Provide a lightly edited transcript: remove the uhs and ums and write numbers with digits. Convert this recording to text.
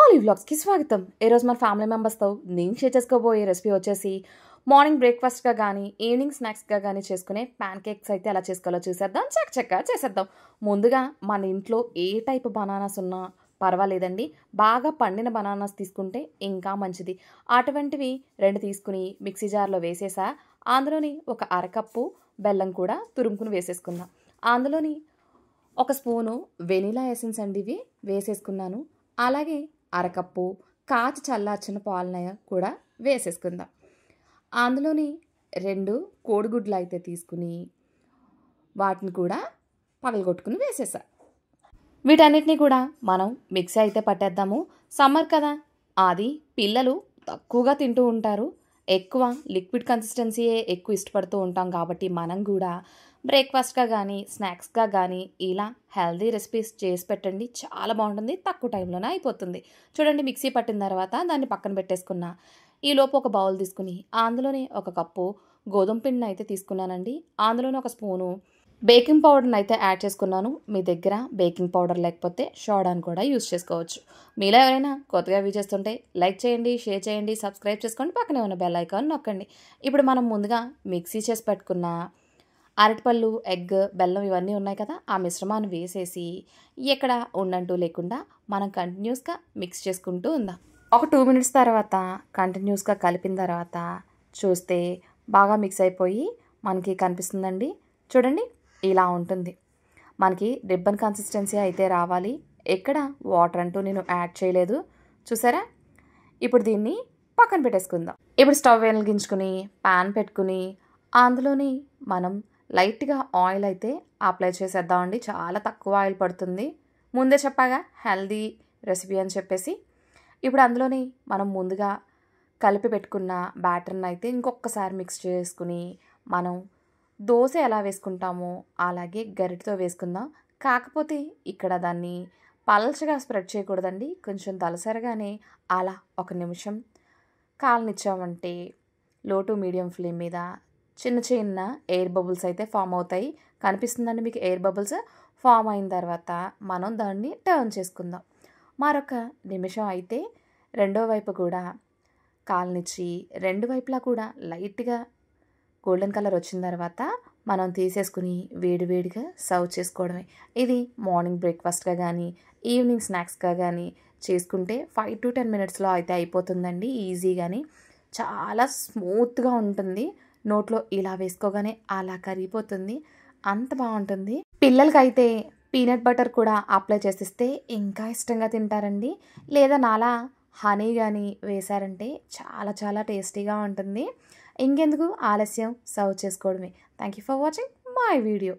మౌలి వ్లాగ్స్కి స్వాగతం. ఈరోజు మన ఫ్యామిలీ మెంబర్స్తో నేను షేర్ చేసుకోబోయే రెసిపీ వచ్చేసి మార్నింగ్ బ్రేక్ఫాస్ట్గా కానీ ఈవినింగ్ స్నాక్స్గా కానీ చేసుకునే ప్యాన్ కేక్స్ అయితే ఎలా చేసుకోవాలో చూసేద్దాం. చక్కగా చేసేద్దాం. ముందుగా మన ఇంట్లో ఏ టైప్ బనానాస్ ఉన్నా పర్వాలేదండి, బాగా పండిన బనానాస్ తీసుకుంటే ఇంకా మంచిది. అటువంటివి 2 తీసుకుని మిక్సీ జార్లో వేసేసా. అందులోని ఒక అరకప్పు బెల్లం కూడా తురుముకుని వేసేసుకుందాం. అందులోని ఒక స్పూను వెనిలా ఎసెన్స్ అండి ఇవి వేసేసుకున్నాను. అలాగే అరకప్పు కాచి చల్లార్చిన పాలన కూడా వేసేసుకుందాం. అందులోని 2 కోడిగుడ్లు అయితే తీసుకుని వాటిని కూడా పగలగొట్టుకుని వేసేసా. వీటన్నిటిని కూడా మనం మిక్సీ అయితే పట్టేద్దాము. సమ్మర్ కదా, అది పిల్లలు తక్కువగా తింటూ ఉంటారు. ఎక్కువ లిక్విడ్ కన్సిస్టెన్సీయే ఎక్కువ ఇష్టపడుతూ ఉంటాం కాబట్టి మనం కూడా బ్రేక్ఫాస్ట్గా కానీ స్నాక్స్గా కానీ ఇలా హెల్దీ రెసిపీస్ చేసి పెట్టండి. చాలా బాగుంటుంది, తక్కువ టైంలోనే అయిపోతుంది. చూడండి, మిక్సీ పట్టిన తర్వాత దాన్ని పక్కన పెట్టేసుకున్నా. ఈలోపు ఒక బౌల్ తీసుకుని అందులోనే ఒక కప్పు గోధుమ పిండిని అయితే తీసుకున్నానండి. అందులోనే ఒక స్పూను బేకింగ్ పౌడర్ని అయితే యాడ్ చేసుకున్నాను. మీ దగ్గర బేకింగ్ పౌడర్ లేకపోతే సోడాని కూడా యూస్ చేసుకోవచ్చు. మీలో ఎవరైనా కొత్తగా వ్యూ చేస్తుంటే లైక్ చేయండి, షేర్ చేయండి, సబ్స్క్రైబ్ చేసుకోండి, పక్కనే ఉన్న బెల్ ఐకాన్ నొక్కండి. ఇప్పుడు మనం ముందుగా మిక్సీ చేసి పెట్టుకున్న అరటిపళ్ళు, ఎగ్, బెల్లం ఇవన్నీ ఉన్నాయి కదా, ఆ మిశ్రమాన్ని వేసేసి ఎక్కడ ఉండంటూ లేకుండా మనం కంటిన్యూస్గా మిక్స్ చేసుకుంటూ ఉందాం. ఒక 2 మినిట్స్ తర్వాత కంటిన్యూస్గా కలిపిన తర్వాత చూస్తే బాగా మిక్స్ అయిపోయి మనకి కనిపిస్తుందండి. చూడండి, ఇలా ఉంటుంది. మనకి రిబ్బన్ కన్సిస్టెన్సీ అయితే రావాలి. ఎక్కడ వాటర్ అంటూ నేను యాడ్ చేయలేదు. చూసారా? ఇప్పుడు దీన్ని పక్కన పెట్టేసుకుందాం. ఇప్పుడు స్టవ్ వెలిగించుకుని ప్యాన్ పెట్టుకుని అందులోని మనం లైట్గా ఆయిల్ అయితే అప్లై చేసేద్దామండి. చాలా తక్కువ ఆయిల్ పడుతుంది. ముందే చెప్పాగా హెల్దీ రెసిపీ అని చెప్పేసి. ఇప్పుడు అందులోని మనం ముందుగా కలిపి పెట్టుకున్న బ్యాటర్ని అయితే ఇంకొకసారి మిక్స్ చేసుకుని మనం దోశ ఎలా వేసుకుంటామో అలాగే గరిటతో వేసుకుందాం. కాకపోతే ఇక్కడ దాన్ని పల్చగా స్ప్రెడ్ చేయకూడదండి. కొంచెం దలసరగానే అలా 1 నిమిషం కాలనిచ్చామంటే లో టు మీడియం ఫ్లేమ్ మీద చిన్న చిన్న ఎయిర్ బబుల్స్ అయితే ఫామ్ అవుతాయి. కనిపిస్తుందండి మీకు ఎయిర్ బబుల్స్? ఫామ్ అయిన తర్వాత మనం దాన్ని టర్న్ చేసుకుందాం. మరొక నిమిషం అయితే రెండో వైపు కూడా కాలనిచ్చి 2 వైపులా కూడా లైట్గా గోల్డెన్ కలర్ వచ్చిన తర్వాత మనం తీసేసుకుని వేడివేడిగా సర్వ్ చేసుకోవడమే. ఇది మార్నింగ్ బ్రేక్ఫాస్ట్గా కానీ ఈవినింగ్ స్నాక్స్గా కానీ చేసుకుంటే 5 to 10 మినిట్స్లో అయితే అయిపోతుందండి ఈజీగాని. చాలా స్మూత్గా ఉంటుంది. నోట్లో ఇలా వేసుకోగానే అలా కరిగిపోతుంది. అంత బాగుంటుంది. పిల్లలకైతే పీనట్ బటర్ కూడా అప్లై చేసిస్తే ఇంకా ఇష్టంగా తింటారండి. లేదా నాలా హనీ కానీ వేశారంటే చాలా చాలా టేస్టీగా ఉంటుంది. ఇంకెందుకు ఆలస్యం, సర్వ్ చేసుకోవడమే. Thank you for watching my video.